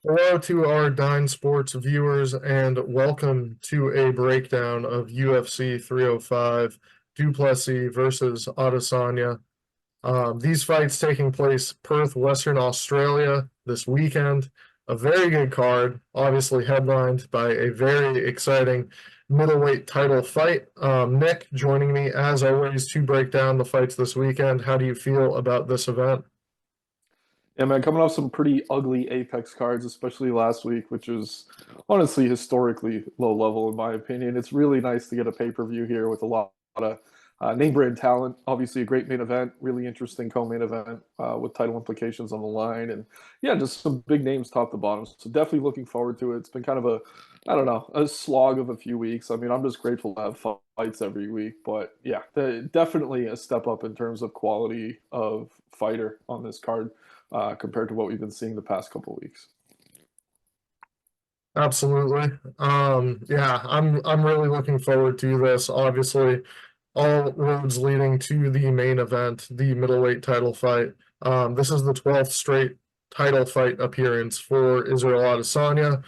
Hello to our Dine Sports viewers, and welcome to a breakdown of UFC 305, Duplessis versus Adesanya. These fights taking place Perth, Western Australia this weekend. A very good card, obviously headlined by a very exciting middleweight title fight. Nick joining me as always to break down the fights this weekend. How do you feel about this event? Yeah, man, coming off some pretty ugly Apex cards, especially last week, which was honestly historically low level in my opinion. It's really nice to get a pay-per-view here with a lot of name brand talent. Obviously, a great main event, really interesting co-main event with title implications on the line, and yeah, just some big names top to bottom. So definitely looking forward to it. It's been kind of I don't know, a slog of a few weeks. I mean, I'm just grateful to have fights every week, but yeah, definitely a step up in terms of quality of fighter on this card compared to what we've been seeing the past couple of weeks. Absolutely. Yeah, I'm really looking forward to this. Obviously, all roads leading to the main event, the middleweight title fight. This is the 12th straight title fight appearance for Israel Adesanya,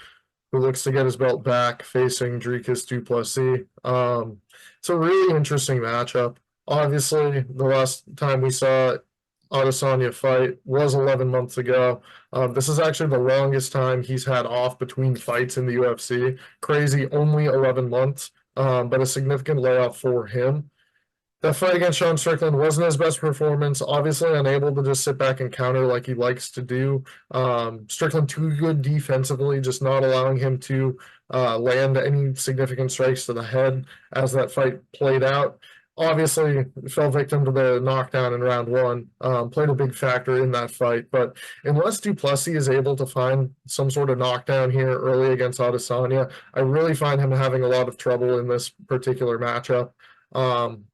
who looks to get his belt back, facing Dricus du Plessis. It's a really interesting matchup. Obviously, the last time we saw Adesanya fight was 11 months ago. This is actually the longest time he's had off between fights in the UFC. Crazy, only 11 months, but a significant layoff for him. That fight against Sean Strickland wasn't his best performance. Obviously, unable to just sit back and counter like he likes to do. Strickland too good defensively, just not allowing him to land any significant strikes to the head as that fight played out. Obviously, fell victim to the knockdown in round one. Played a big factor in that fight. But unless Duplessis is able to find some sort of knockdown here early against Adesanya, I really find him having a lot of trouble in this particular matchup. Um,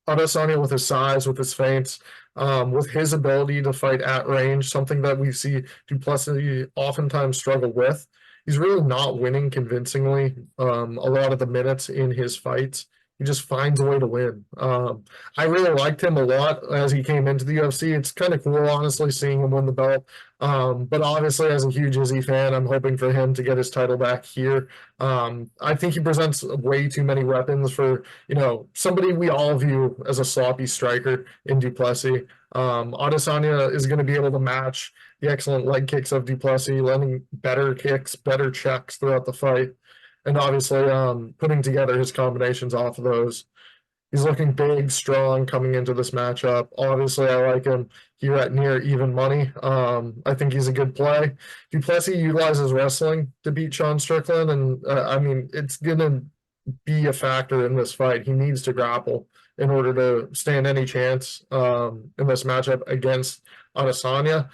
Adesanya with his size, with his feints, with his ability to fight at range, something that we see Duplessis oftentimes struggle with. He's really not winning convincingly a lot of the minutes in his fights. He just finds a way to win. I really liked him a lot as he came into the UFC. It's kind of cool, honestly, seeing him win the belt. But obviously, as a huge Izzy fan, I'm hoping for him to get his title back here. I think he presents way too many weapons for somebody we all view as a sloppy striker in Duplessis. Adesanya is going to be able to match the excellent leg kicks of Duplessis, landing better kicks, better checks throughout the fight, and obviously putting together his combinations off of those. He's looking big, strong coming into this matchup. Obviously, I like him here at near even money. I think he's a good play. Duplessis utilizes wrestling to beat Sean Strickland, and I mean, it's going to be a factor in this fight. He needs to grapple in order to stand any chance in this matchup against Adesanya.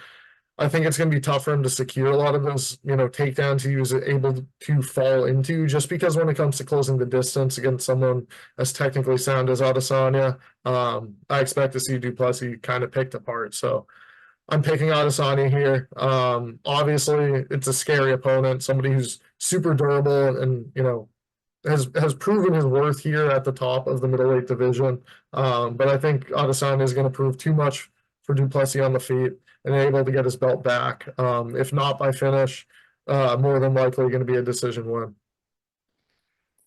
I think it's going to be tough for him to secure a lot of those, takedowns he was able to fall into, just because when it comes to closing the distance against someone as technically sound as Adesanya, I expect to see Duplessis kind of picked apart. So I'm picking Adesanya here. Obviously, it's a scary opponent, somebody who's super durable and, has proven his worth here at the top of the middleweight division. But I think Adesanya is going to prove too much for Duplessis on the feet and able to get his belt back. If not by finish, more than likely going to be a decision win.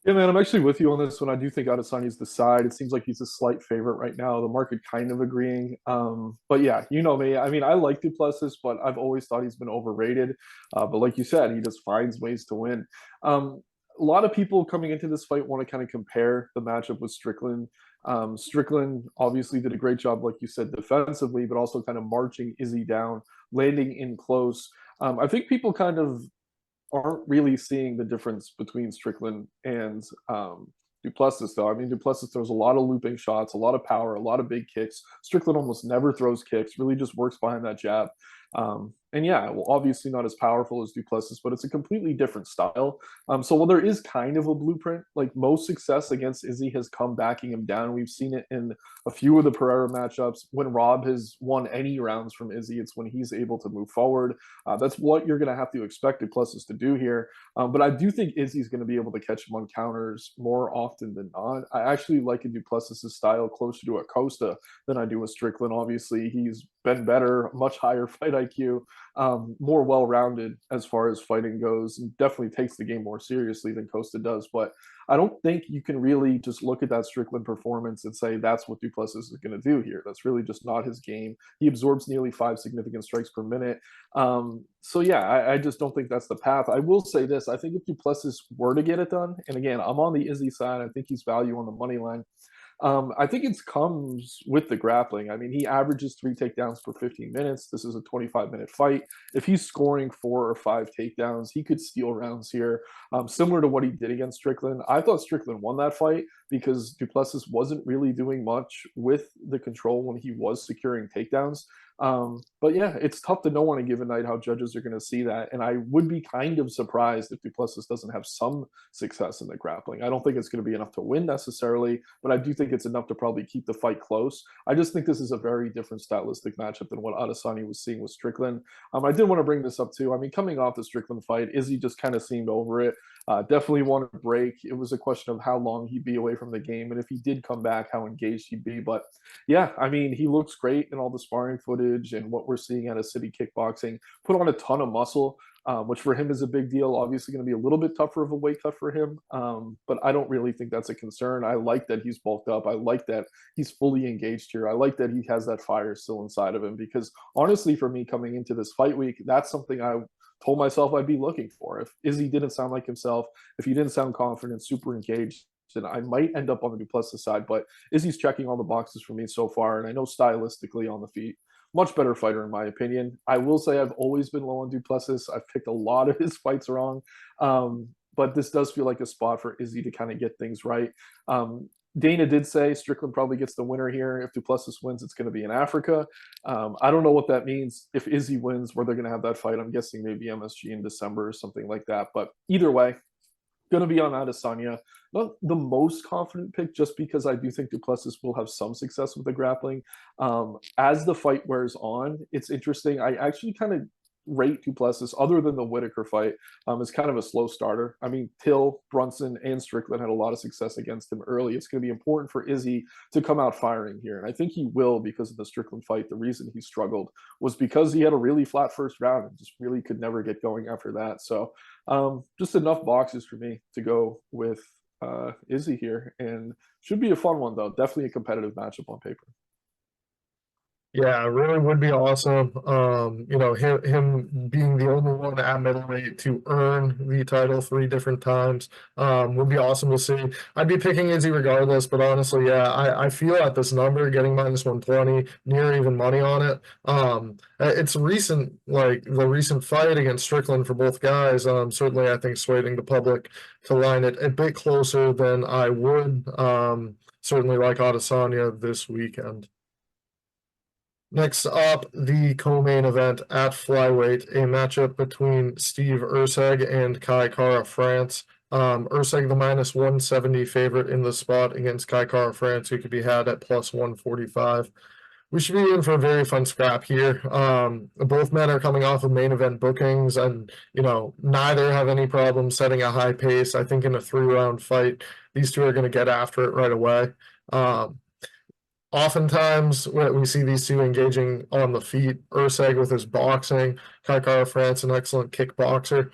Yeah, man, I'm actually with you on this one. I do think Adesanya's the side. It seems like he's a slight favorite right now. The market kind of agreeing. But yeah, you know me. I mean, I like Duplessis, but I've always thought he's been overrated. But like you said, he just finds ways to win. A lot of people coming into this fight want to kind of compare the matchup with Strickland. Strickland obviously did a great job, like you said, defensively, but also kind of marching Izzy down, landing in close. I think people kind of aren't really seeing the difference between Strickland and Duplessis, though. I mean, Duplessis throws a lot of looping shots, a lot of power, a lot of big kicks. Strickland almost never throws kicks, really just works behind that jab. And yeah, well, obviously not as powerful as Duplessis, but it's a completely different style. So while there is kind of a blueprint, like most success against Izzy has come backing him down. We've seen it in a few of the Pereira matchups. When Rob has won any rounds from Izzy, it's when he's able to move forward. That's what you're going to have to expect Duplessis to do here. But I do think Izzy's going to be able to catch him on counters more often than not. I actually like a Duplessis' style closer to a Costa than I do with Strickland. Obviously, he's been better, much higher fight IQ, more well-rounded as far as fighting goes, and definitely takes the game more seriously than Costa does. But I don't think you can really just look at that Strickland performance and say that's what Duplessis is going to do here. That's really just not his game. He absorbs nearly 5 significant strikes per minute. So yeah, I just don't think that's the path. I will say this: I think if Duplessis were to get it done, and again, I'm on the Izzy side. I think he's value on the money line. I think it comes with the grappling. I mean, he averages 3 takedowns per 15 minutes. This is a 25-minute fight. If he's scoring 4 or 5 takedowns, he could steal rounds here, similar to what he did against Strickland. I thought Strickland won that fight because Duplessis wasn't really doing much with the control when he was securing takedowns. But yeah, it's tough to know on a given night how judges are going to see that. And I would be kind of surprised if Duplessis doesn't have some success in the grappling. I don't think it's going to be enough to win necessarily, but I do think it's enough to probably keep the fight close. I just think this is a very different stylistic matchup than what Adesanya was seeing with Strickland. I did want to bring this up too. I mean, coming off the Strickland fight, Izzy just kind of seemed over it. Definitely wanted a break. It was a question of how long he'd be away from the game, and if he did come back, how engaged he'd be. But yeah, I mean, he looks great in all the sparring footage and what we're seeing out of City Kickboxing. Put on a ton of muscle, which for him is a big deal. Obviously, going to be a little bit tougher of a weight cut for him, but I don't really think that's a concern. I like that he's bulked up. I like that he's fully engaged here. I like that he has that fire still inside of him because honestly, for me, coming into this fight week, that's something I told myself I'd be looking for. If Izzy didn't sound like himself, if he didn't sound confident, super engaged, then I might end up on the Duplessis side. But Izzy's checking all the boxes for me so far, and I know stylistically on the feet, much better fighter in my opinion. I will say I've always been low on Duplessis. I've picked a lot of his fights wrong, but this does feel like a spot for Izzy to kind of get things right. Dana did say Strickland probably gets the winner here. If Duplessis wins, it's going to be in Africa. I don't know what that means. If Izzy wins, where they're going to have that fight, I'm guessing maybe MSG in December or something like that. But either way, going to be on Adesanya. Not the most confident pick, just because I do think Duplessis will have some success with the grappling. As the fight wears on, it's interesting. I actually kind of rate Duplessis, other than the Whitaker fight, is kind of a slow starter. I mean, Till, Brunson, and Strickland had a lot of success against him early. It's going to be important for Izzy to come out firing here, and I think he will because of the Strickland fight. The reason he struggled was because he had a really flat first round and just really could never get going after that. So just enough boxes for me to go with Izzy here, and should be a fun one though. Definitely a competitive matchup on paper. Yeah, it really would be awesome. You know, him being the only one at middleweight to earn the title 3 different times, would be awesome to see. I'd be picking Izzy regardless, but honestly, yeah, I feel at this number getting -120, near even money on it. It's recent, like the recent fight against Strickland for both guys. Certainly I think swaying the public to line it a bit closer than I would. Certainly like Adesanya this weekend. Next up, the co-main event at flyweight, a matchup between Steve Erceg and Kai Kara France. Erceg the -170 favorite in the spot against Kai Kara France, who could be had at +145. We should be in for a very fun scrap here. Both men are coming off of main event bookings, and you know neither have any problem setting a high pace. I think in a 3-round fight, these two are going to get after it right away. Oftentimes, we see these two engaging on the feet. Erceg with his boxing, Kai Kara France, an excellent kickboxer.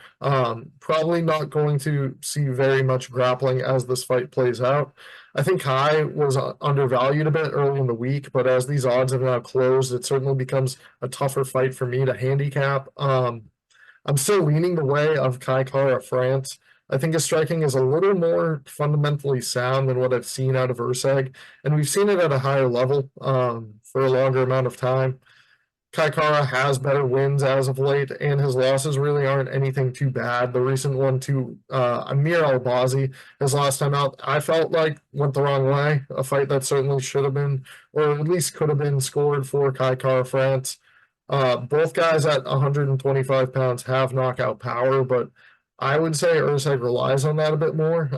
Probably not going to see very much grappling as this fight plays out. I think Kai was undervalued a bit early in the week, but as these odds have now closed, it certainly becomes a tougher fight for me to handicap. I'm still leaning the way of Kai Kara France. I think his striking is a little more fundamentally sound than what I've seen out of Erceg, and we've seen it at a higher level for a longer amount of time. Kai Kara has better wins as of late, and his losses really aren't anything too bad. The recent one to Amir Albazi, his last time out, I felt like went the wrong way. A fight that certainly should have been, or at least could have been, scored for Kai Kara France. Both guys at 125 pounds have knockout power, but I would say Erceg relies on that a bit more,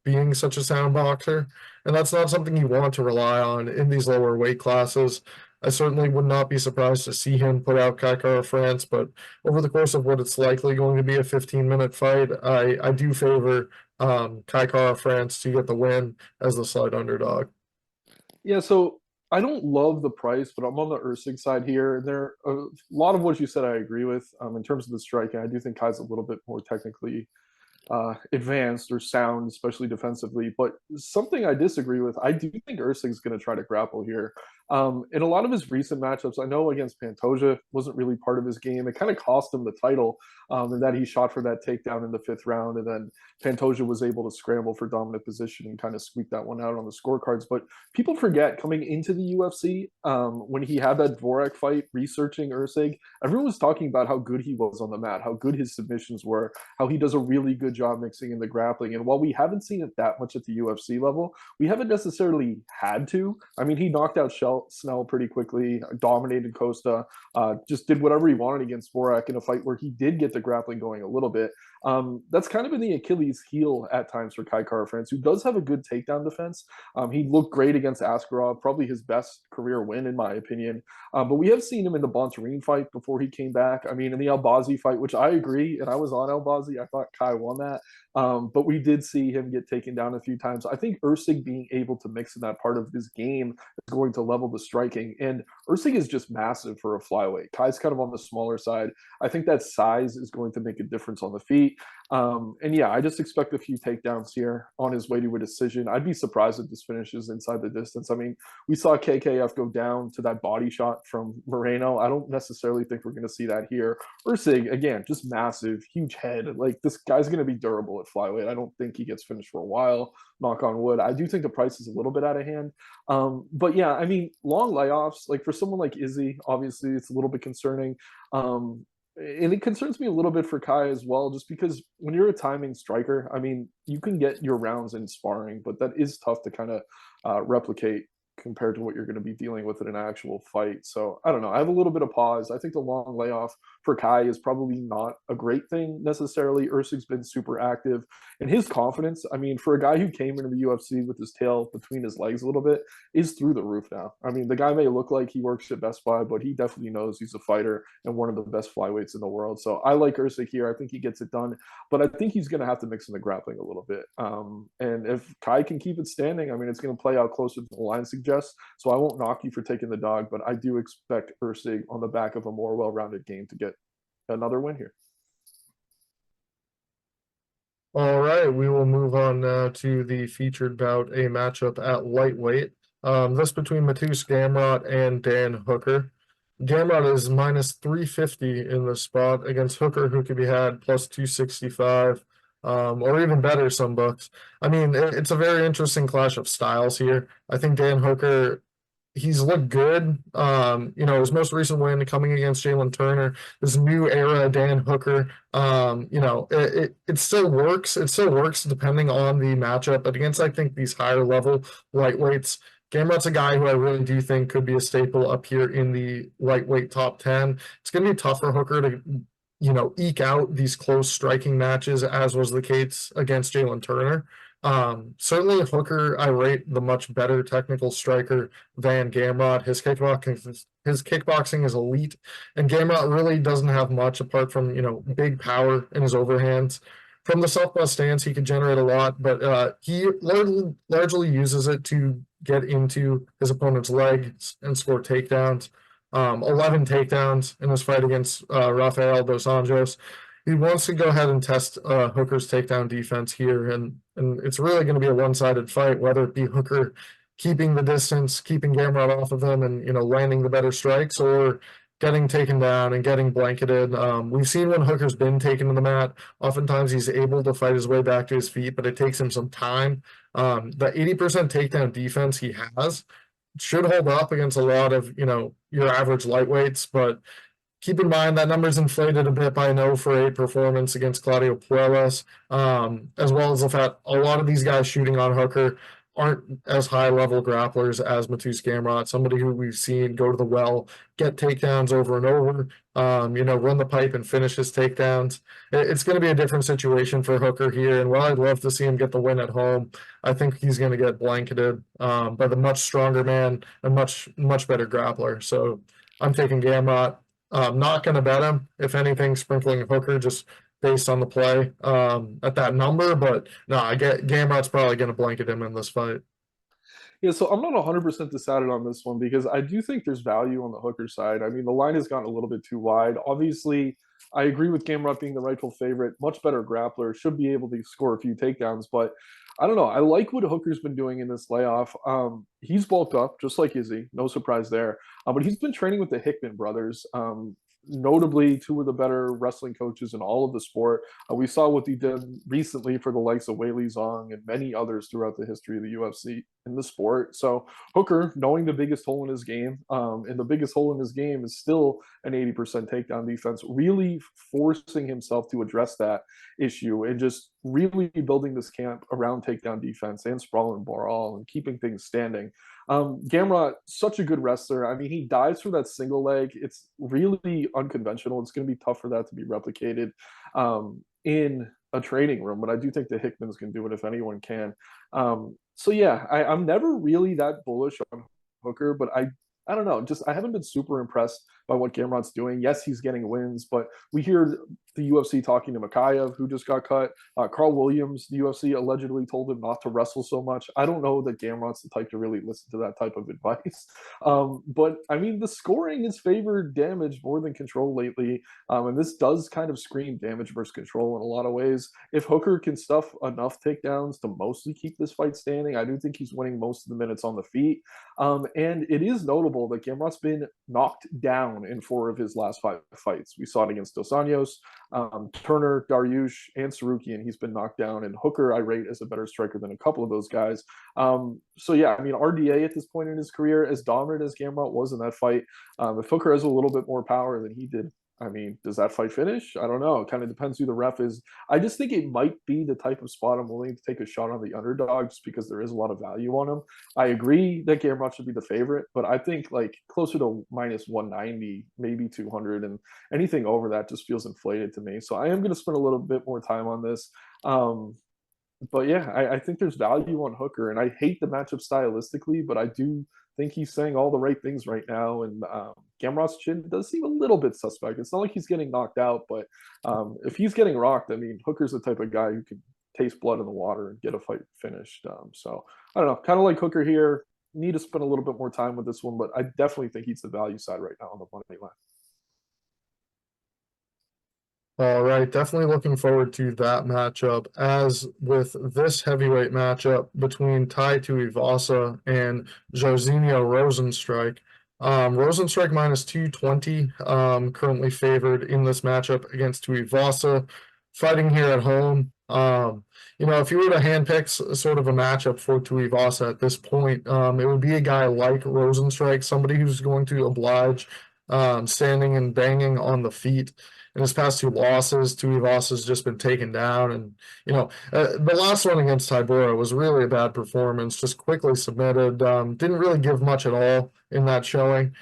being such a sound boxer, and that's not something you want to rely on in these lower weight classes. I certainly would not be surprised to see him put out Kai Kara France, but over the course of what it's likely going to be a 15-minute fight, I do favor Kai Kara France to get the win as the slight underdog. Yeah, so I don't love the price, but I'm on the Erceg side here. There a lot of what you said I agree with. In terms of the striking, I do think Kai's a little bit more technically advanced or sound, especially defensively. But something I disagree with, I do think Erceg's going to try to grapple here. In a lot of his recent matchups, I know against Pantoja wasn't really part of his game. It kind of cost him the title, and that he shot for that takedown in the 5th round, and then Pantoja was able to scramble for dominant position and kind of squeak that one out on the scorecards. But people forget coming into the UFC, when he had that Dvorak fight, researching Erceg, everyone was talking about how good he was on the mat, how good his submissions were, how he does a really good job mixing in the grappling. And while we haven't seen it that much at the UFC level, we haven't necessarily had to. I mean, he knocked out Snell pretty quickly, dominated Costa, just did whatever he wanted against Dvorak in a fight where he did get the grappling going a little bit. That's kind of been the Achilles heel at times for Kai Kara-France, who does have a good takedown defense. He looked great against Askarov, probably his best career win, in my opinion. But we have seen him in the Bontarine fight before he came back. I mean, in the Albazi fight, which I agree, and I was on Albazi, I thought Kai won that. But we did see him get taken down a few times. I think Erceg being able to mix in that part of his game is going to level the striking. And Erceg is just massive for a flyweight. Kai's kind of on the smaller side. I think that size is going to make a difference on the feet. And yeah, I just expect a few takedowns here on his way to a decision. I'd be surprised if this finishes inside the distance. I mean, we saw KKF go down to that body shot from Moreno. I don't necessarily think we're going to see that here. Erceg, again, just massive, huge head. Like, this guy's going to be durable at flyweight. I don't think he gets finished for a while, knock on wood. I do think the price is a little bit out of hand. But yeah, I mean, long layoffs, like for someone like Izzy, obviously it's a little bit concerning. And it concerns me a little bit for Kai as well, just because when you're a timing striker, I mean, you can get your rounds in sparring, but that is tough to kind of replicate compared to what you're going to be dealing with in an actual fight. So I don't know. I have a little bit of pause. I think the long layoff for Kai is probably not a great thing necessarily. Erceg's been super active, and his confidence, I mean, for a guy who came into the UFC with his tail between his legs a little bit, is through the roof now. I mean, the guy may look like he works at Best Buy, but he definitely knows he's a fighter and one of the best flyweights in the world. So I like Erceg here. I think he gets it done, but I think he's going to have to mix in the grappling a little bit. And if Kai can keep it standing, I mean, it's going to play out closer to the line suggests. So I won't knock you for taking the dog, but I do expect Erceg on the back of a more well-rounded game to get another win here. All right, we will move on now to the featured bout, a matchup at lightweight. This between Mateusz Gamrot and Dan Hooker. Gamrot is minus 350 in this spot against Hooker, who could be had plus 265, or even better, some books. I mean, it's a very interesting clash of styles here. I think Dan Hooker, he's looked good. His most recent win coming against Jalen Turner, this new era Dan Hooker. It still works. It still works depending on the matchup. But against, I think, these higher level lightweights, Gamrot's a guy who I really do think could be a staple up here in the lightweight top 10. It's going to be tough for Hooker to, eke out these close striking matches, as was the case against Jalen Turner. Certainly Hooker, I rate the much better technical striker than Gamrot. His kickboxing is elite, and Gamrot really doesn't have much apart from, big power in his overhands. From the southpaw stance, he can generate a lot, but he largely uses it to get into his opponent's legs and score takedowns. 11 takedowns in his fight against Rafael dos Anjos. He wants to go ahead and test Hooker's takedown defense here, and it's really going to be a one-sided fight, whether it be Hooker keeping the distance, keeping Gamrot off of him, and landing the better strikes, or getting taken down and getting blanketed. We've seen when Hooker's been taken to the mat, oftentimes he's able to fight his way back to his feet, but it takes him some time. The 80% takedown defense he has should hold up against a lot of, your average lightweights, but keep in mind that number's inflated a bit by a 0-for-8 performance against Claudio Puelles, as well as the fact a lot of these guys shooting on Hooker aren't as high-level grapplers as Mateusz Gamrot, somebody who we've seen go to the well, get takedowns over and over, run the pipe and finish his takedowns. It's going to be a different situation for Hooker here, and while I'd love to see him get the win at home, I think he's going to get blanketed by the much stronger man and much, much better grappler. So I'm taking Gamrot. Not going to bet him. If anything, sprinkling Hooker just based on the play at that number. But no, I get Gamrot's probably going to blanket him in this fight. Yeah, so I'm not 100% decided on this one because I do think there's value on the hooker side. I mean, the line has gotten a little bit too wide. Obviously, I agree with Gamrot being the rightful favorite, much better grappler, should be able to score a few takedowns, but I don't know. I like what Hooker's been doing in this layoff. He's bulked up, just like Izzy. No surprise there. But he's been training with the Hickman brothers, notably two of the better wrestling coaches in all of the sport. We saw what he did recently for the likes of Weili Zhang and many others throughout the history of the UFC in the sport. So Hooker, knowing the biggest hole in his game, and the biggest hole in his game is still an 80% takedown defense, really forcing himself to address that issue and just really building this camp around takedown defense and sprawl and brawl and keeping things standing. Gamrot, such a good wrestler. I mean, he dives for that single leg. It's really unconventional. It's going to be tough for that to be replicated in a training room, but I do think the Hickmans can do it if anyone can. So yeah, I'm never really that bullish on Hooker, but I don't know. Just I haven't been super impressed by what Gamrot's doing. Yes, he's getting wins, but we hear the UFC talking to Makayev, who just got cut. Carl Williams, the UFC allegedly told him not to wrestle so much. I don't know that Gamrot's the type to really listen to that type of advice. But I mean, the scoring has favored damage more than control lately. And this does kind of scream damage versus control in a lot of ways. If Hooker can stuff enough takedowns to mostly keep this fight standing, I do think he's winning most of the minutes on the feet. And it is notable that Gamrot's been knocked down in 4 of his last 5 fights. We saw it against Dos Anjos, Turner, Dariush, and Sarukian. He's been knocked down, and Hooker I rate as a better striker than a couple of those guys. So yeah, I mean, RDA at this point in his career, as dominant as Gamrot was in that fight, if Hooker has a little bit more power than he did, I mean, does that fight finish? I don't know. It kind of depends who the ref is. I just think it might be the type of spot I'm willing to take a shot on the underdog just because there is a lot of value on him. I agree that Gamrot should be the favorite, but I think like closer to minus 190, maybe 200, and anything over that just feels inflated to me. So I am going to spend a little bit more time on this. But yeah, I think there's value on Hooker, and I hate the matchup stylistically, but I do think he's saying all the right things right now. And Gamrot's chin does seem a little bit suspect. It's not like he's getting knocked out, but if he's getting rocked, I mean, Hooker's the type of guy who can taste blood in the water and get a fight finished. So I don't know, kind of like Hooker here. Need to spend a little bit more time with this one, but I definitely think he's the value side right now on the money line. All right, definitely looking forward to that matchup. As with this heavyweight matchup between Tai Tuivasa and Jairzinho Rozenstruik, Rozenstruik minus 220, currently favored in this matchup against Tuivasa, fighting here at home. If you were to handpick sort of a matchup for Tuivasa at this point, it would be a guy like Rozenstruik, somebody who's going to oblige, standing and banging on the feet. In his past 2 losses, Tuivasa's just been taken down. And, the last one against Tybura was really a bad performance, just quickly submitted, didn't really give much at all in that showing.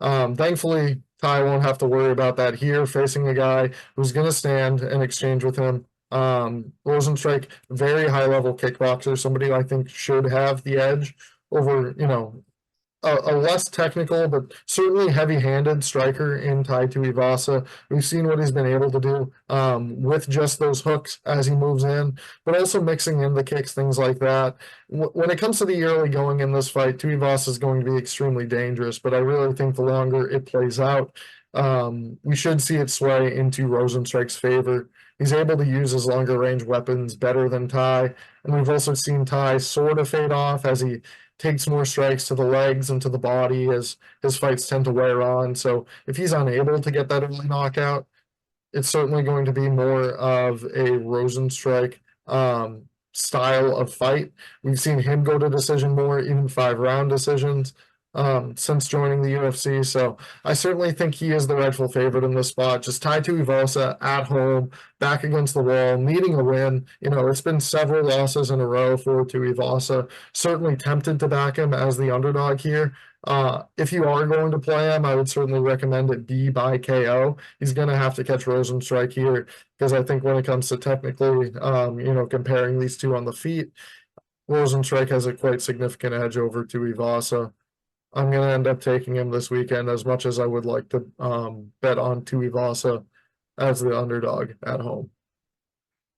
Thankfully, Ty won't have to worry about that here, facing a guy who's going to stand and exchange with him. Rozenstruik, very high-level kickboxer, somebody I think should have the edge over, a less technical, but certainly heavy-handed striker in Tai Tuivasa. We've seen what he's been able to do with just those hooks as he moves in, but also mixing in the kicks, things like that. When it comes to the early going in this fight, Tuivasa is going to be extremely dangerous, but I really think the longer it plays out, we should see it sway into Rozenstruik's favor. He's able to use his longer range weapons better than Tai, and we've also seen Tai sort of fade off as he takes more strikes to the legs and to the body as his fights tend to wear on. So if he's unable to get that early knockout, it's certainly going to be more of a Rozenstruik style of fight. We've seen him go to decision more, even 5-round decisions, since joining the UFC. So I certainly think he is the rightful favorite in this spot. Just Tai Tuivasa at home, back against the wall, needing a win. It's been several losses in a row for Tuivasa. Certainly tempted to back him as the underdog here. If you are going to play him, I would certainly recommend it be by KO. He's going to have to catch Rozenstruik here because I think when it comes to technically, comparing these two on the feet, Rozenstruik has a quite significant edge over Tuivasa. I'm going to end up taking him this weekend as much as I would like to bet on Tuivasa as the underdog at home.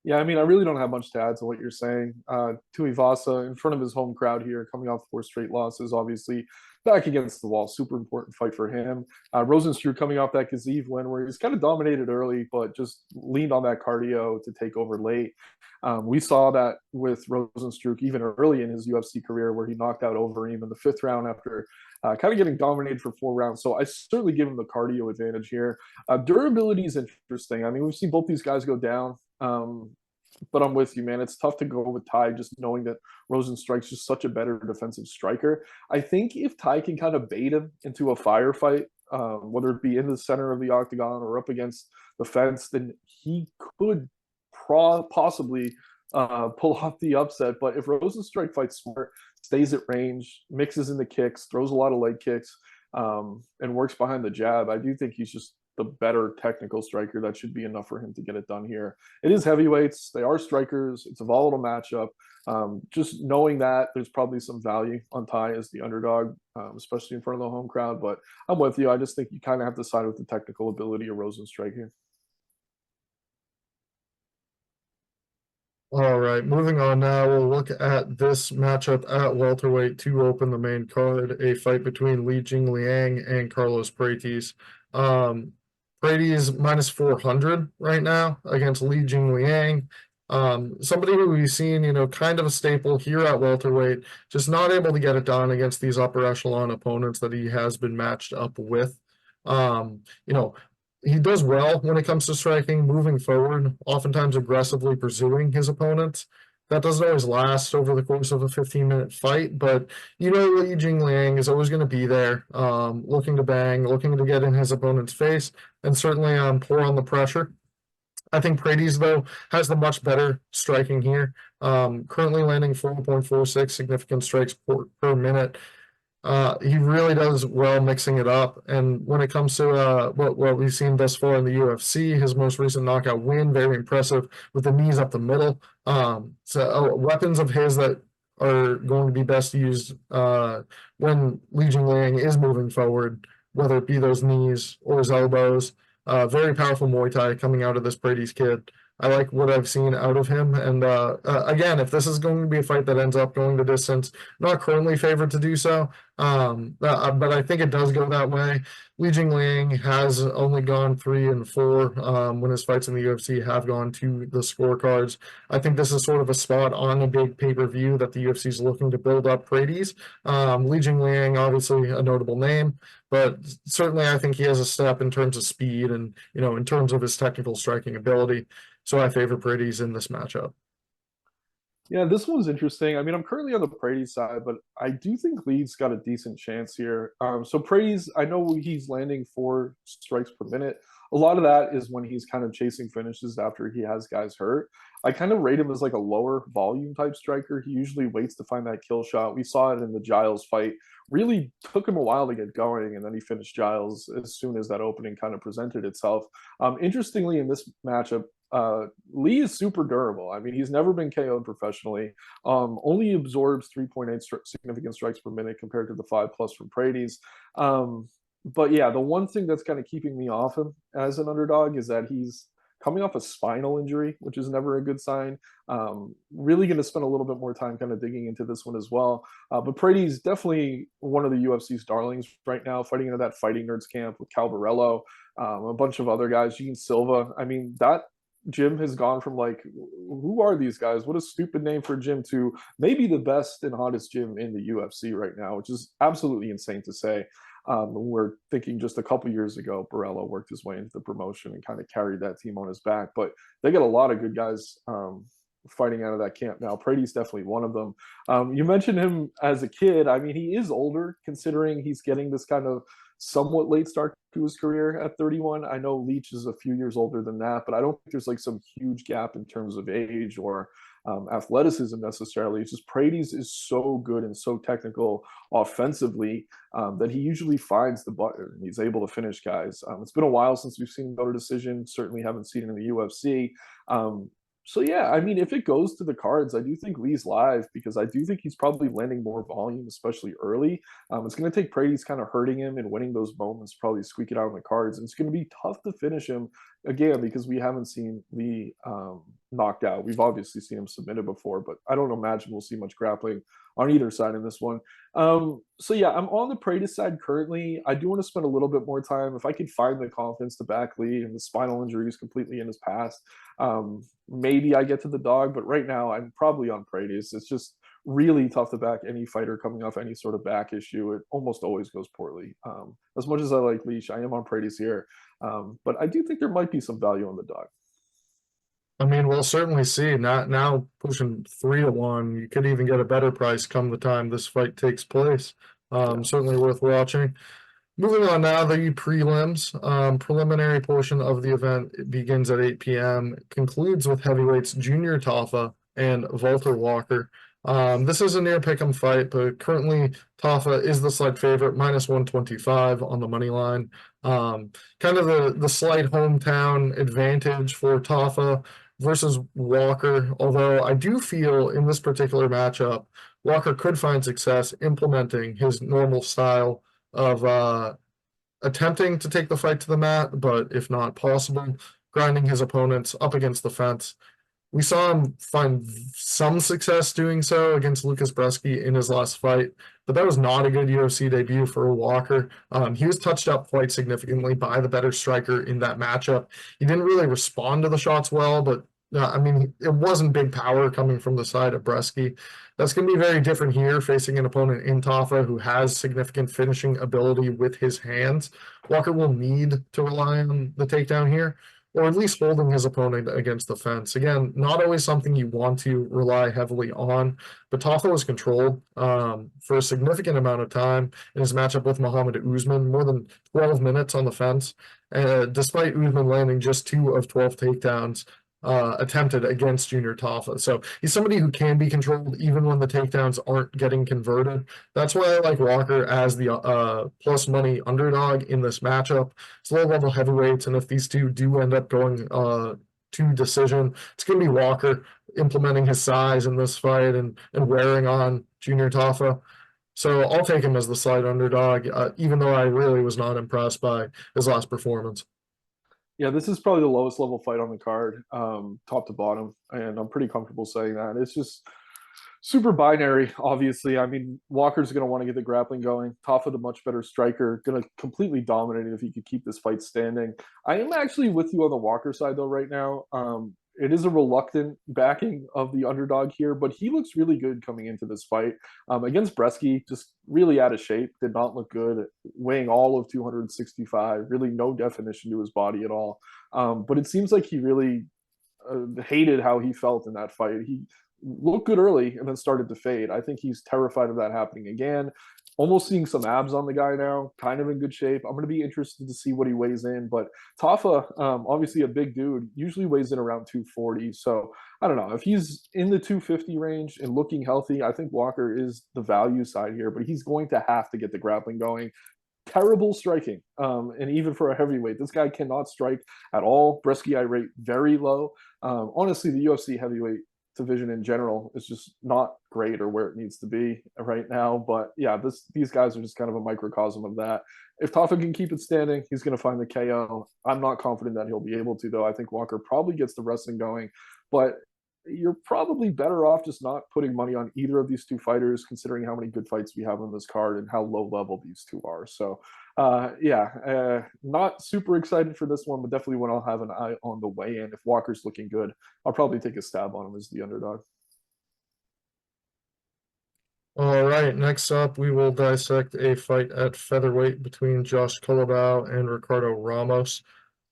Yeah, I mean, I really don't have much to add to what you're saying. Tuivasa in front of his home crowd here, coming off 4 straight losses, obviously back against the wall. Super important fight for him. Rozenstruik coming off that Kazeev win where he's kind of dominated early, but just leaned on that cardio to take over late. We saw that with Rozenstruik even early in his UFC career, where he knocked out Overeem in the 5th round after kind of getting dominated for 4 rounds. So I certainly give him the cardio advantage here. Durability is interesting. I mean, we've seen both these guys go down. But I'm with you, man. It's tough to go with Ty just knowing that Rozenstruik's just such a better defensive striker. I think if Ty can kind of bait him into a firefight, whether it be in the center of the octagon or up against the fence, then he could possibly pull off the upset. But if Rozenstruik fights smart, stays at range, mixes in the kicks, throws a lot of leg kicks, and works behind the jab, I do think he's just the better technical striker. That should be enough for him to get it done here. It is heavyweights. They are strikers. It's a volatile matchup. Just knowing that there's probably some value on Ty as the underdog, especially in front of the home crowd. But I'm with you. I just think you kind of have to side with the technical ability of Rozenstruik here. All right, moving on now, we'll look at this matchup at welterweight to open the main card, a fight between Li Jingliang and Carlos Prates. Prates minus 400 right now against Li Jingliang. Somebody who we've seen, kind of a staple here at welterweight, just not able to get it done against these upper echelon opponents that he has been matched up with. Um, you know, he does well when it comes to striking, moving forward, oftentimes aggressively pursuing his opponents. That doesn't always last over the course of a 15-minute fight, but Li Jingliang is always going to be there, looking to bang, looking to get in his opponent's face, and certainly pour on the pressure. I think Prates, though, has the much better striking here. Currently landing 4.46 significant strikes per minute. He really does well mixing it up. And when it comes to what we've seen thus far in the UFC, his most recent knockout win, very impressive with the knees up the middle. Weapons of his that are going to be best used when Li Jingliang is moving forward, whether it be those knees or his elbows. Very powerful Muay Thai coming out of this Prates kid. I like what I've seen out of him. And again, if this is going to be a fight that ends up going the distance, not currently favored to do so, but I think it does go that way. Li Jingliang has only gone 3-4 when his fights in the UFC have gone to the scorecards. I think this is sort of a spot on a big pay-per-view that the UFC is looking to build up Prates. Li Jingliang, obviously a notable name, but certainly I think he has a step in terms of speed and, in terms of his technical striking ability. So I favor Prates in this matchup. Yeah, this one's interesting. I mean, I'm currently on the Prates side, but I do think Lee's got a decent chance here. So Prates, I know he's landing 4 strikes per minute. A lot of that is when he's kind of chasing finishes after he has guys hurt. I kind of rate him as like a lower volume type striker. He usually waits to find that kill shot. We saw it in the Giles fight. Really took him a while to get going, and then he finished Giles as soon as that opening kind of presented itself. Interestingly, in this matchup, Lee is super durable. I mean, he's never been KO'd professionally. Only absorbs 3.8 significant strikes per minute compared to the 5+ from Prates. But yeah, the one thing that's kind of keeping me off him as an underdog is that he's coming off a spinal injury, which is never a good sign. Really going to spend a little bit more time kind of digging into this one as well. But Prates definitely one of the UFC's darlings right now, fighting into that Fighting Nerds camp with Calvarello, a bunch of other guys, Gene Silva. I mean, that gym has gone from like, who are these guys? What a stupid name for a gym, to maybe the best and hottest gym in the UFC right now, which is absolutely insane to say. We're thinking just a couple years ago, Borello worked his way into the promotion and kind of carried that team on his back. But they got a lot of good guys fighting out of that camp now. Prates definitely one of them. You mentioned him as a kid. I mean, he is older considering he's getting this kind of somewhat late start to his career at 31. I know Leach is a few years older than that, but I don't think there's like some huge gap in terms of age or athleticism necessarily. It's just Prates is so good and so technical offensively that he usually finds the button. He's able to finish guys. It's been a while since we've seen him go to decision. Certainly haven't seen it in the UFC. So yeah, I mean, if it goes to the cards, I do think Lee's live because I do think he's probably landing more volume, especially early. It's going to take Prates kind of hurting him and winning those moments, probably squeak it out on the cards. And it's going to be tough to finish him again because we haven't seen Lee knocked out. We've obviously seen him submitted before, but I don't imagine we'll see much grappling on either side in this one. So yeah, I'm on the Prates side currently. I do want to spend a little bit more time. If I could find the confidence to back Lee, and the spinal injury is completely in his past, maybe I get to the dog, but right now I'm probably on Prates. It's just really tough to back any fighter coming off any sort of back issue. It almost always goes poorly. As much as I like Leash, I am on Prates here. But I do think there might be some value on the dog. I mean, we'll certainly see. Not now pushing 3-1. You could even get a better price come the time this fight takes place. Yeah. Certainly worth watching. Moving on now, the prelims. Preliminary portion of the event begins at 8 p.m., concludes with heavyweights Junior Tafa and Valter Walker. This is a near pick'em fight, but currently Tafa is the slight favorite, minus 125 on the money line. Kind of the slight hometown advantage for Tafa versus Walker, although I do feel in this particular matchup, Walker could find success implementing his normal style of attempting to take the fight to the mat, but if not possible, grinding his opponents up against the fence. We saw him find some success doing so against Lucas Bresky in his last fight, but that was not a good UFC debut for Walker. He was touched up quite significantly by the better striker in that matchup. He didn't really respond to the shots well, but I mean, it wasn't big power coming from the side of Bresky. That's going to be very different here, facing an opponent in Tafa who has significant finishing ability with his hands. Walker will need to rely on the takedown here, or at least holding his opponent against the fence. Again, not always something you want to rely heavily on, but Tafa was controlled for a significant amount of time in his matchup with Muhammad Usman, more than 12 minutes on the fence, despite Usman landing just 2 of 12 takedowns attempted against Junior Tafa. So he's somebody who can be controlled even when the takedowns aren't getting converted. That's why I like Walker as the plus money underdog in this matchup. It's low level heavyweights, and if these two do end up going to decision, it's going to be Walker implementing his size in this fight and wearing on Junior Tafa. So I'll take him as the slight underdog, even though I really was not impressed by his last performance. Yeah, this is probably the lowest level fight on the card, top to bottom, and I'm pretty comfortable saying that. It's just super binary, obviously. I mean, Walker's going to want to get the grappling going. Tafa, the much better striker, going to completely dominate it if he could keep this fight standing. I am actually with you on the Walker side, though, right now. It is a reluctant backing of the underdog here, but he looks really good coming into this fight. Against Bresky, just really out of shape, did not look good, weighing all of 265, really no definition to his body at all. But it seems like he really hated how he felt in that fight. He looked good early and then started to fade. I think he's terrified of that happening again. Almost seeing some abs on the guy now, kind of in good shape. I'm going to be interested to see what he weighs in. But Tafa, obviously a big dude, usually weighs in around 240. So I don't know. If he's in the 250 range and looking healthy, I think Walker is the value side here, but he's going to have to get the grappling going. Terrible striking. And even for a heavyweight, this guy cannot strike at all. Bresky, I rate very low. Honestly, the UFC heavyweight division in general is just not great or where it needs to be right now. But yeah, these guys are just kind of a microcosm of that. If Tafa can keep it standing, he's going to find the KO. I'm not confident that he'll be able to, though. I think Walker probably gets the wrestling going, but you're probably better off just not putting money on either of these two fighters, considering how many good fights we have on this card and how low level these two are. So not super excited for this one, but definitely when I'll have an eye on the weigh-in. If Walker's looking good, I'll probably take a stab on him as the underdog. All right, next up, we will dissect a fight at featherweight between Josh Culibao and Ricardo Ramos.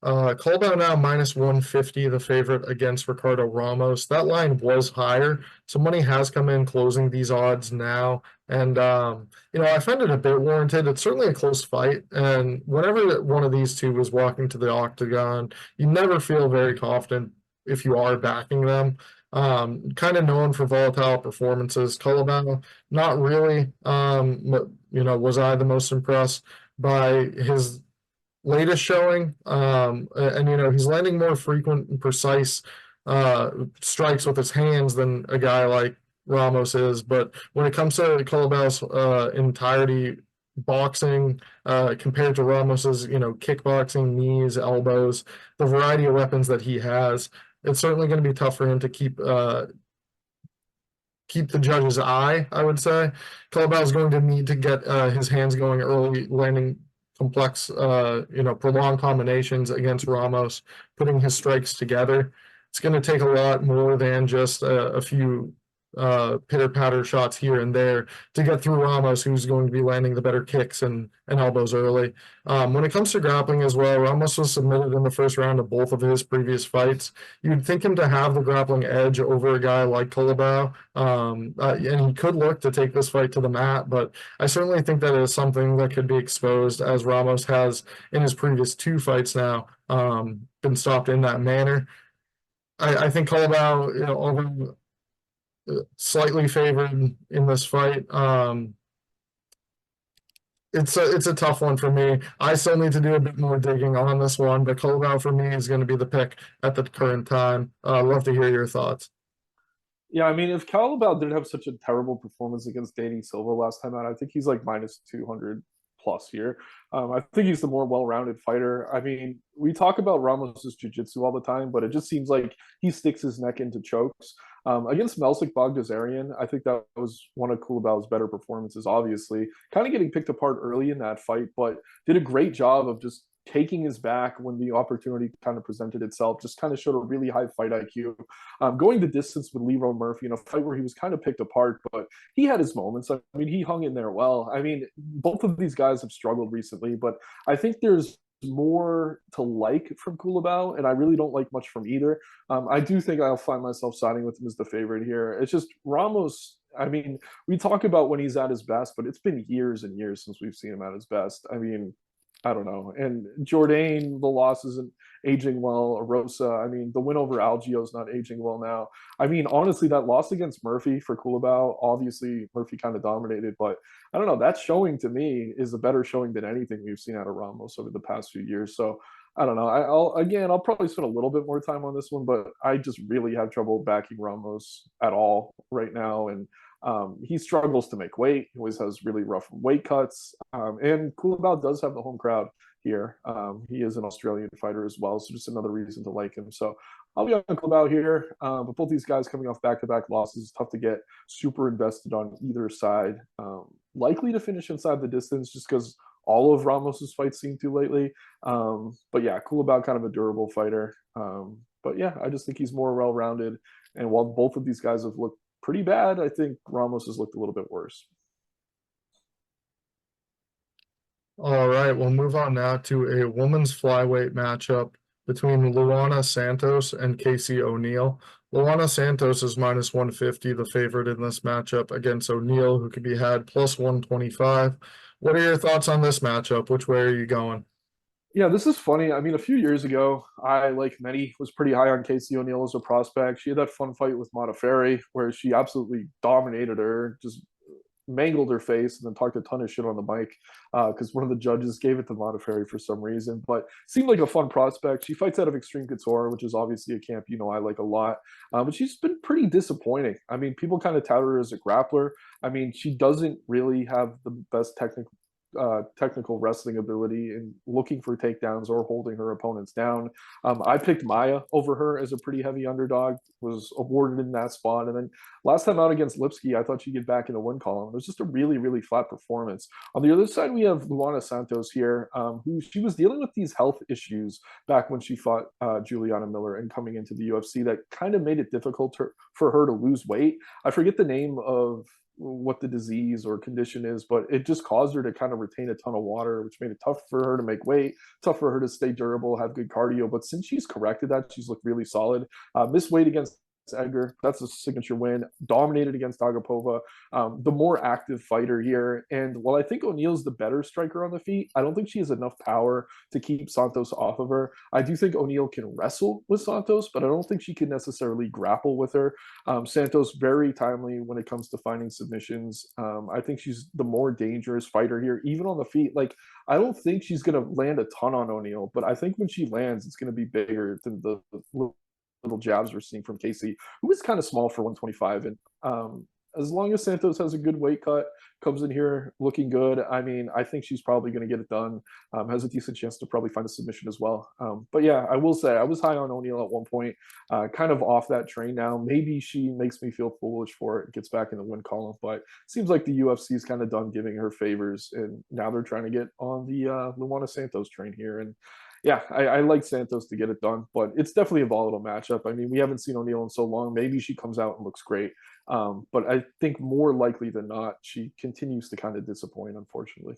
Culibao now minus 150, the favorite against Ricardo Ramos. That line was higher, so money has come in closing these odds now. And, I find it a bit warranted. It's certainly a close fight. And whenever one of these two is walking to the octagon, you never feel very confident if you are backing them. Kind of known for volatile performances. Culibao, not really, was I the most impressed by his latest showing. He's landing more frequent and precise strikes with his hands than a guy like Ramos is. But when it comes to Culibao's entirety, boxing compared to Ramos's, kickboxing, knees, elbows, the variety of weapons that he has, it's certainly going to be tough for him to keep the judge's eye, I would say. Culibao is going to need to get his hands going early, landing complex, prolonged combinations against Ramos, putting his strikes together. It's going to take a lot more than just a few pitter-patter shots here and there to get through Ramos, who's going to be landing the better kicks and elbows early. When it comes to grappling as well, Ramos was submitted in the first round of both of his previous fights. You'd think him to have the grappling edge over a guy like Culibao, and he could look to take this fight to the mat, but I certainly think that is something that could be exposed, as Ramos has in his previous 2 fights now been stopped in that manner. I think Culibao, over slightly favored in this fight. It's a tough one for me. I still need to do a bit more digging on this one, but Culibao for me is going to be the pick at the current time. Love to hear your thoughts. Yeah, I mean, if Culibao didn't have such a terrible performance against Danny Silva last time out, I think he's like minus 200 plus here. I think he's the more well-rounded fighter. I mean, we talk about Ramos's jiu-jitsu all the time, but it just seems like he sticks his neck into chokes. Against Melsik Bogdasarian, I think that was one of Kulibao's better performances, obviously. Kind of getting picked apart early in that fight, but did a great job of just taking his back when the opportunity kind of presented itself, just kind of showed a really high fight IQ. Going the distance with Leroy Murphy in a fight where he was kind of picked apart, but he had his moments. I mean, he hung in there well. I mean, both of these guys have struggled recently, but I think there's more to like from Culibao, and I really don't like much from either. I do think I'll find myself siding with him as the favorite here. It's just Ramos. I mean, we talk about when he's at his best, but it's been years and years since we've seen him at his best. I mean, I don't know. And Jourdain, the loss isn't aging well. Arosa, I mean, the win over Algio is not aging well now. I mean, honestly, that loss against Murphy for Culibao, obviously Murphy kind of dominated, but I don't know. That showing to me is a better showing than anything we've seen out of Ramos over the past few years. So I don't know. I'll probably spend a little bit more time on this one, but I just really have trouble backing Ramos at all right now. And he struggles to make weight. He always has really rough weight cuts. And Culibao does have the home crowd here. He is an Australian fighter as well, so just another reason to like him. So I'll be on Culibao here. But both these guys coming off back-to-back losses, it's tough to get super invested on either side. Likely to finish inside the distance just because all of Ramos's fights seem to lately. But yeah, Culibao kind of a durable fighter. But yeah, I just think he's more well-rounded. And while both of these guys have looked pretty bad, I think Ramos has looked a little bit worse. All right, we'll move on now to a women's flyweight matchup between Luana Santos and Casey O'Neill. Luana Santos is minus 150, the favorite in this matchup against O'Neill, who could be had plus 125. What are your thoughts on this matchup? Which way are you going? Yeah, this is funny. I mean, a few years ago, I, like many, was pretty high on Casey O'Neill as a prospect. She had that fun fight with Modafferi where she absolutely dominated her, just mangled her face, and then talked a ton of shit on the mic because one of the judges gave it to Modafferi for some reason. But seemed like a fun prospect. She fights out of Extreme Couture, which is obviously a camp I like a lot. But she's been pretty disappointing. I mean, people kind of tout her as a grappler. I mean, she doesn't really have the best technical wrestling ability in looking for takedowns or holding her opponents down. I picked Maya over her as a pretty heavy underdog, was awarded in that spot. And then last time out against Lipsky, I thought she'd get back in the win column. It was just a really, really flat performance. On the other side, we have Luana Santos here, who she was dealing with these health issues back when she fought Juliana Miller and coming into the UFC that kind of made it difficult for her to lose weight. I forget the name of what the disease or condition is, but it just caused her to kind of retain a ton of water, which made it tough for her to make weight, tough for her to stay durable, have good cardio. But since she's corrected that, she's looked really solid. Missed weight against Edgar, that's a signature win. Dominated against Agapova, the more active fighter here. And while I think O'Neill's the better striker on the feet, I don't think she has enough power to keep Santos off of her. I do think O'Neill can wrestle with Santos, but I don't think she can necessarily grapple with her. Santos very timely when it comes to finding submissions. I think she's the more dangerous fighter here, even on the feet. Like, I don't think she's going to land a ton on O'Neill, but I think when she lands, it's going to be bigger than the little jabs we're seeing from Casey, who is kind of small for 125. And as long as Santos has a good weight cut, comes in here looking good, I mean, I think she's probably going to get it done. Has a decent chance to probably find a submission as well. But yeah, I will say I was high on O'Neal at one point, kind of off that train now. Maybe she makes me feel foolish for it, gets back in the win column, but it seems like the UFC is kind of done giving her favors, and now they're trying to get on the Luana Santos train here. And yeah, I like Santos to get it done, but it's definitely a volatile matchup. I mean, we haven't seen O'Neal in so long. Maybe she comes out and looks great. But I think more likely than not, she continues to kind of disappoint, unfortunately.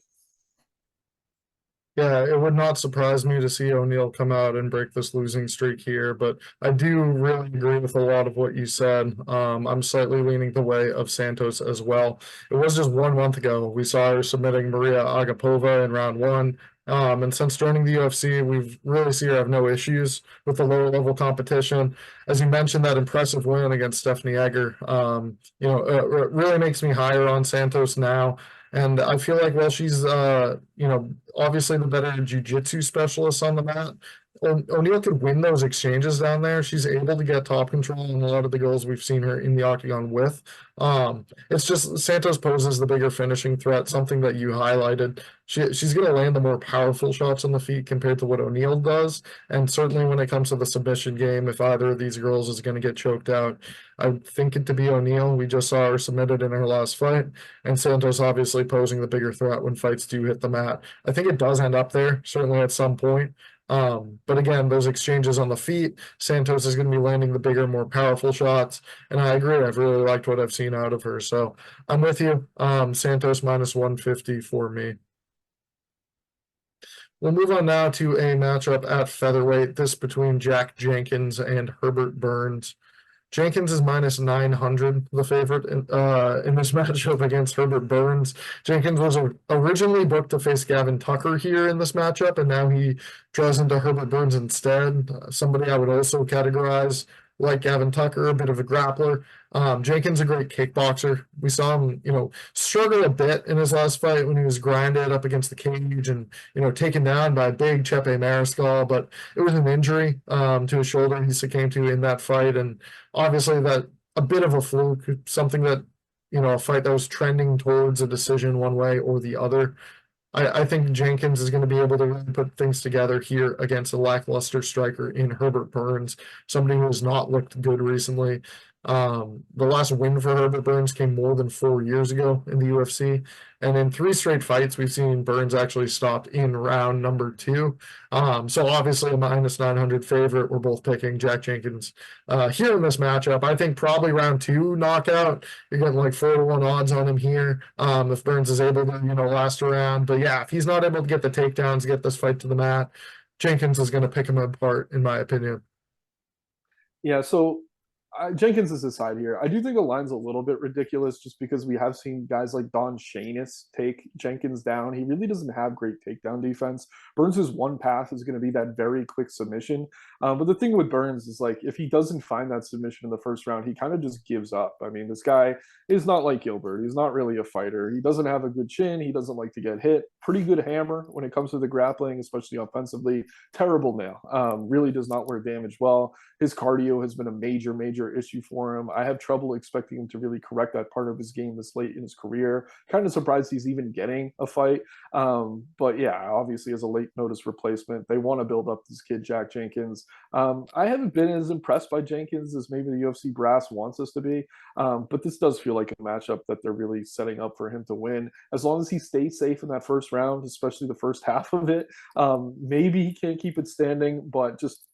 Yeah, it would not surprise me to see O'Neal come out and break this losing streak here, but I do really agree with a lot of what you said. I'm slightly leaning the way of Santos as well. It was just 1 month ago we saw her submitting Maria Agapova in round one. And since joining the UFC, we've really seen her have no issues with the lower level competition. As you mentioned, that impressive win against Stephanie Egger, it really makes me higher on Santos now. And I feel like while she's, obviously the better jiu-jitsu specialist on the mat, O'Neal could win those exchanges down there. She's able to get top control in a lot of the girls we've seen her in the octagon with. It's just Santos poses the bigger finishing threat, something that you highlighted. She's going to land the more powerful shots on the feet compared to what O'Neal does. And certainly when it comes to the submission game, if either of these girls is going to get choked out, I would think it to be O'Neal. We just saw her submitted in her last fight, and Santos obviously posing the bigger threat when fights do hit the mat. I think it does end up there, certainly at some point. But again, those exchanges on the feet, Santos is going to be landing the bigger, more powerful shots. And I agree. I've really liked what I've seen out of her. So I'm with you. Santos minus 150 for me. We'll move on now to a matchup at featherweight, this between Jack Jenkins and Herbert Burns. Jenkins is minus 900, the favorite in this matchup against Herbert Burns. Jenkins was originally booked to face Gavin Tucker here in this matchup, and now he draws into Herbert Burns instead. Somebody I would also categorize like Gavin Tucker, a bit of a grappler. Jenkins a great kickboxer. We saw him, struggle a bit in his last fight when he was grinded up against the cage and, taken down by big Chepe Mariscal, but it was an injury to his shoulder he succumbed to in that fight. And obviously that a bit of a fluke, something that, a fight that was trending towards a decision one way or the other. I think Jenkins is going to be able to really put things together here against a lackluster striker in Herbert Burns, somebody who has not looked good recently. The last win for Herbert Burns came more than 4 years ago in the UFC. And in 3 straight fights, we've seen Burns actually stop in round number 2. So obviously a minus 900 favorite. We're both picking Jack Jenkins here in this matchup. I think probably round 2 knockout. You're getting like 4-1 odds on him here. If Burns is able to, last around. But yeah, if he's not able to get the takedowns, get this fight to the mat, Jenkins is going to pick him apart, in my opinion. Yeah, so Jenkins is aside here. I do think the line's a little bit ridiculous just because we have seen guys like Don Shainis take Jenkins down. He really doesn't have great takedown defense. Burns' one path is going to be that very quick submission. But the thing with Burns is like if he doesn't find that submission in the first round, he kind of just gives up. I mean, this guy is not like Gilbert. He's not really a fighter. He doesn't have a good chin. He doesn't like to get hit. Pretty good hammer when it comes to the grappling, especially offensively. Terrible nail. Really does not wear damage well. His cardio has been a major issue for him. I have trouble expecting him to really correct that part of his game this late in his career. Kind of surprised he's even getting a fight. But yeah, obviously as a late notice replacement, they want to build up this kid, Jack Jenkins. I haven't been as impressed by Jenkins as maybe the UFC brass wants us to be. But this does feel like a matchup that they're really setting up for him to win. As long as he stays safe in that first round, especially the first half of it, maybe he can't keep it standing, but just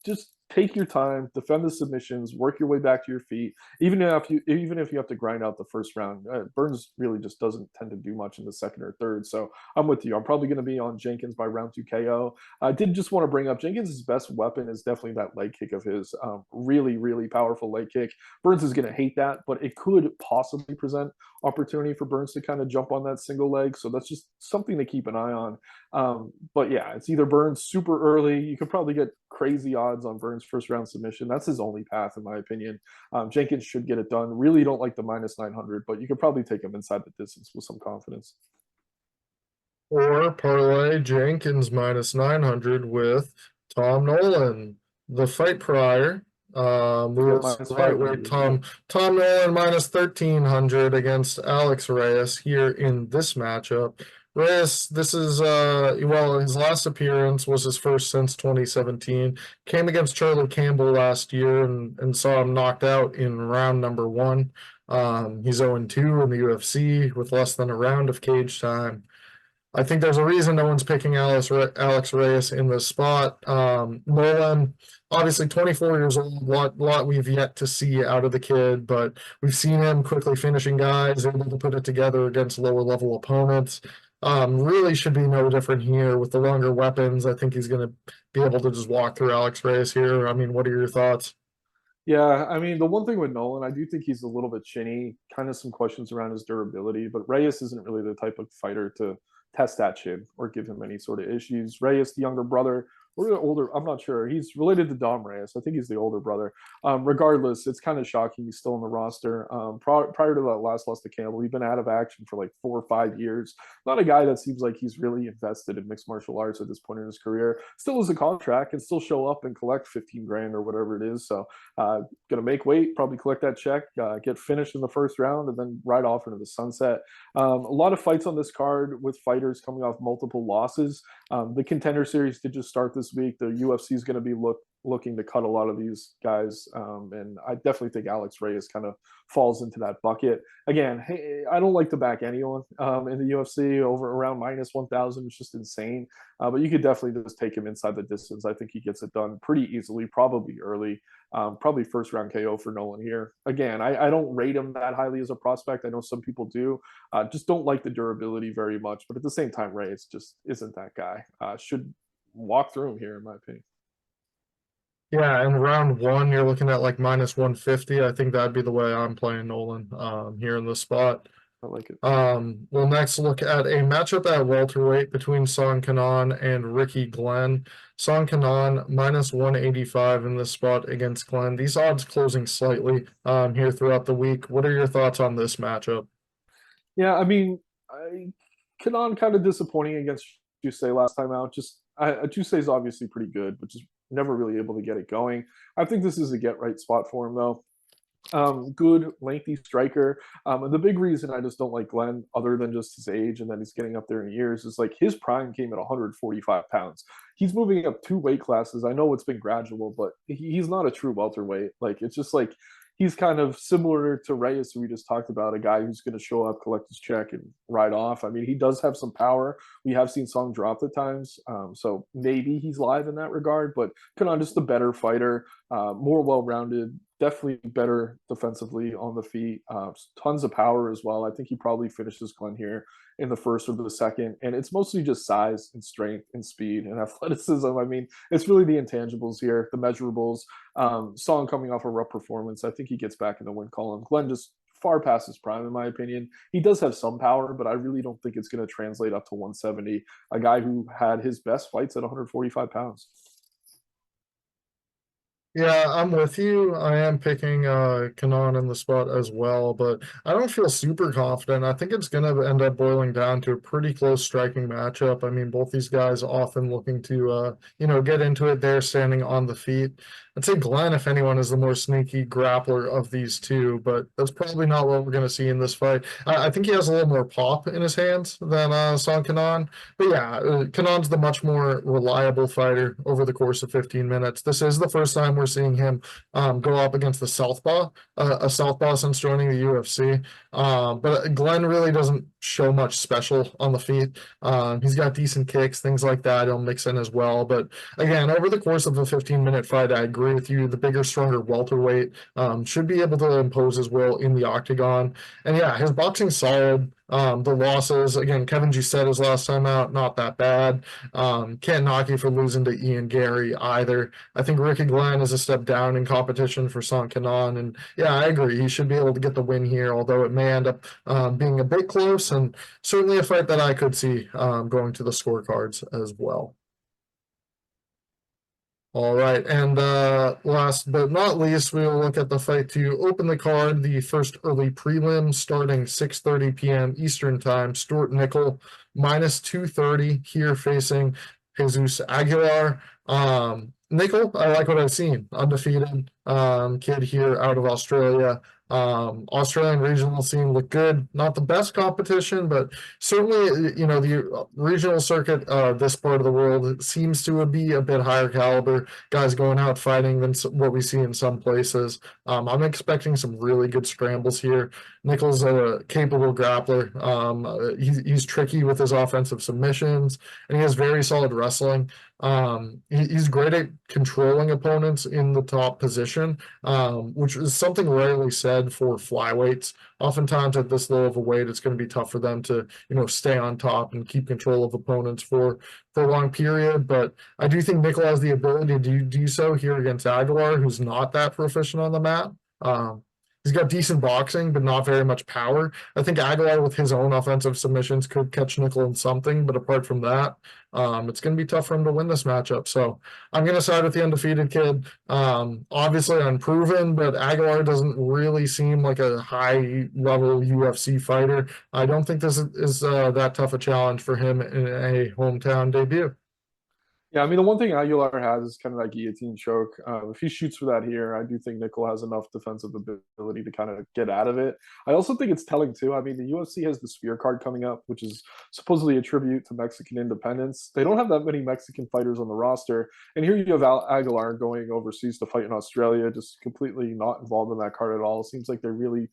take your time, defend the submissions, work your way back to your feet. Even if you have to grind out the first round, Burns really just doesn't tend to do much in the second or third. So I'm with you. I'm probably going to be on Jenkins by round 2 KO. I did just want to bring up Jenkins' best weapon is definitely that leg kick of his. Really powerful leg kick. Burns is going to hate that, but it could possibly present opportunity for Burns to kind of jump on that single leg. So that's just something to keep an eye on. But yeah, it's either Burns super early. You could probably get crazy odds on Burns first round submission. That's his only path, in my opinion. Jenkins should get it done. Really don't like the minus 900, but you could probably take him inside the distance with some confidence. Or parlay Jenkins minus 900 with Tom Nolan. The fight prior, Get Lewis minus lightweight 500. Yeah. Tom Nolan minus 1300 against Alex Reyes here in this matchup. Reyes, this is well, his last appearance was his first since 2017. Came against Charlie Campbell last year and saw him knocked out in round number one. He's 0-2 in the UFC with less than a round of cage time. I think there's a reason no one's picking Alex Reyes in this spot. Nolan, obviously 24 years old, lot we've yet to see out of the kid, but we've seen him quickly finishing guys, able to put it together against lower level opponents. Really should be no different here with the longer weapons. I think he's going to be able to just walk through Alex Reyes here. I mean, what are your thoughts? Yeah, I mean, the one thing with Nolan, I do think he's a little bit chinny, kind of some questions around his durability, but Reyes isn't really the type of fighter to test that chin or give him any sort of issues. Reyes, the younger brother, or the older, I'm not sure. He's related to Dom Reyes. I think he's the older brother. Regardless, it's kind of shocking he's still on the roster. Prior to that last loss to Campbell, he'd been out of action for like 4 or 5 years. Not a guy that seems like he's really invested in mixed martial arts at this point in his career. Still has a contract and still show up and collect 15 grand or whatever it is. So gonna make weight, probably collect that check, get finished in the first round, and then ride off into the sunset. A lot of fights on this card with fighters coming off multiple losses. The Contender Series did just start this week. The UFC is going to be looking to cut a lot of these guys, and I definitely think Alex Reyes kind of falls into that bucket. Again, hey, I don't like to back anyone in the UFC over around minus 1,000. It's just insane. But you could definitely just take him inside the distance. I think he gets it done pretty easily, probably early. Probably first round KO for Nolan here. Again, I don't rate him that highly as a prospect. I know some people do. Just don't like the durability very much. But at the same time, Reyes just isn't that guy. Should walk through him here, in my opinion. Yeah, in round one, you're looking at like minus 150. I think that'd be the way I'm playing Nolan here in this spot. I like it. We'll next look at a matchup at welterweight between Song Kenan and Ricky Glenn. Song Kenan minus 185 in this spot against Glenn. These odds closing slightly here throughout the week. What are your thoughts on this matchup? Yeah, I mean, Kenan kind of disappointing against Jusei last time out. Just Jusei is obviously pretty good, but just never really able to get it going. I think this is a get right spot for him though. Good lengthy striker. And the big reason I just don't like Glenn, other than just his age and that he's getting up there in years, is like his prime came at 145 pounds. He's moving up 2 weight classes. I know it's been gradual, but he's not a true welterweight. Like it's just like he's kind of similar to Reyes, who we just talked about, a guy who's going to show up, collect his check, and ride off. I mean, he does have some power. We have seen Song drop at times, so maybe he's live in that regard. But Kenan just a better fighter, more well-rounded, definitely better defensively on the feet, tons of power as well. I think he probably finishes Glenn here in the first or the second, and it's mostly just size and strength and speed and athleticism. I mean, it's really the intangibles here, the measurables. Song coming off a rough performance, I think he gets back in the win column. Glenn just far past his prime, in my opinion. He does have some power, but I really don't think it's going to translate up to 170. A guy who had his best fights at 145 pounds. Yeah, I'm with you. I am picking Kenan in the spot as well, but I don't feel super confident. I think it's going to end up boiling down to a pretty close striking matchup. I mean, both these guys often looking to get into it there standing on the feet. I'd say Glenn, if anyone, is the more sneaky grappler of these two, but that's probably not what we're going to see in this fight. I think he has a little more pop in his hands than Song Kenan. But yeah, Kenan's the much more reliable fighter over the course of 15 minutes. This is the first time we're seeing him go up against the southpaw, a southpaw since joining the UFC. But Glenn really doesn't show much special on the feet. He's got decent kicks, things like that. He'll mix in as well. But again, over the course of a 15-minute fight, I agree with you. The bigger, stronger welterweight should be able to impose his will in the octagon. And yeah, his boxing's solid. The losses, again, Kevin G said his last time out, not that bad. Can't knock you for losing to Ian Gary either. I think Ricky Glenn is a step down in competition for Song Kenan. And yeah, I agree. He should be able to get the win here, although it may end up being a bit close, and certainly a fight that I could see going to the scorecards as well. All right, and last but not least, we will look at the fight to open the card, the first early prelim starting 6:30 p.m. Eastern Time. Stewart Nicoll minus 230 here facing Jesus Aguilar. Nicoll, I like what I've seen. Undefeated. kid here out of Australia. Australian regional scene looked good. Not the best competition, but certainly, you know, the regional circuit, this part of the world seems to be a bit higher caliber. Guys going out fighting than what we see in some places. I'm expecting some really good scrambles here. Nicoll's a capable grappler. He's tricky with his offensive submissions, and he has very solid wrestling. He's great at controlling opponents in the top position, which is something rarely said for flyweights. Oftentimes at this low of a weight, it's going to be tough for them to, you know, stay on top and keep control of opponents for a long period. But I do think Nicoll has the ability to do so here against Aguilar, who's not that proficient on the mat. He's got decent boxing, but not very much power. I think Aguilar, with his own offensive submissions, could catch Nicoll in something, but apart from that, it's going to be tough for him to win this matchup. So I'm going to side with the undefeated kid. Obviously unproven, but Aguilar doesn't really seem like a high-level UFC fighter. I don't think this is that tough a challenge for him in a hometown debut. Yeah, I mean, the one thing Aguilar has is kind of that guillotine choke. If he shoots for that here, I do think Nicoll has enough defensive ability to kind of get out of it. I also think it's telling, too. I mean, the UFC has the Spear card coming up, which is supposedly a tribute to Mexican independence. They don't have that many Mexican fighters on the roster. And here you have Aguilar going overseas to fight in Australia, just completely not involved in that card at all. It seems like they really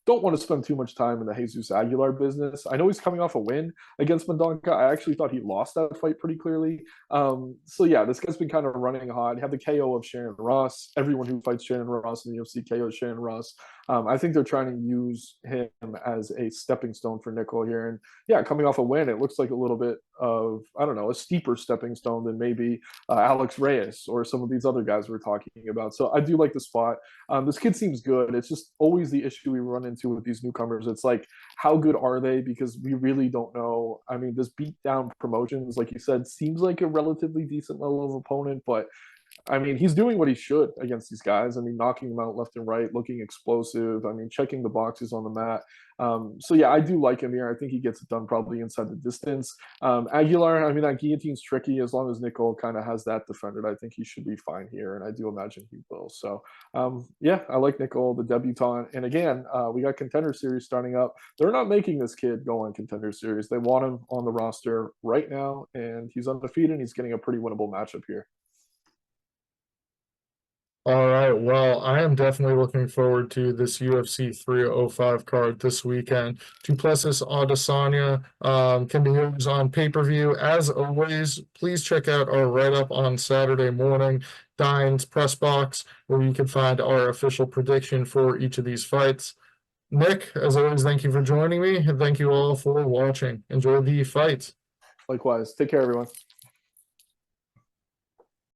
don't want to spend too much time in the Jesus Aguilar business. I know he's coming off a win against Mendonca. I actually thought he lost that fight pretty clearly. So yeah, this guy's been kind of running hot. He had the KO of Shannon Ross. Everyone who fights Shannon Ross in the UFC KOs Shannon Ross. I think they're trying to use him as a stepping stone for Nicoll here. And yeah, coming off a win, it looks like a little bit of, I don't know, a steeper stepping stone than maybe Alex Reyes or some of these other guys we're talking about. So I do like the spot. This kid seems good. It's just always the issue we run into with these newcomers. It's like, how good are they? Because we really don't know. I mean, this beat down promotions, like you said, seems like a relatively decent level of opponent, but I mean, he's doing what he should against these guys. I mean, knocking them out left and right, looking explosive. I mean, checking the boxes on the mat. So yeah, I do like him here. I think he gets it done probably inside the distance. Aguilar, I mean, that guillotine's tricky. As long as Nicoll kind of has that defended, I think he should be fine here, and I do imagine he will. So yeah, I like Nicoll, the debutant. And again, we got Contender Series starting up. They're not making this kid go on Contender Series. They want him on the roster right now, and he's undefeated, and he's getting a pretty winnable matchup here. All right. Well, I am definitely looking forward to this UFC 305 card this weekend. Plessis Adesanya can be used on pay-per-view. As always, please check out our write-up on Saturday morning, Dine's Press Box, where you can find our official prediction for each of these fights. Nick, as always, thank you for joining me, and thank you all for watching. Enjoy the fights. Likewise. Take care, everyone.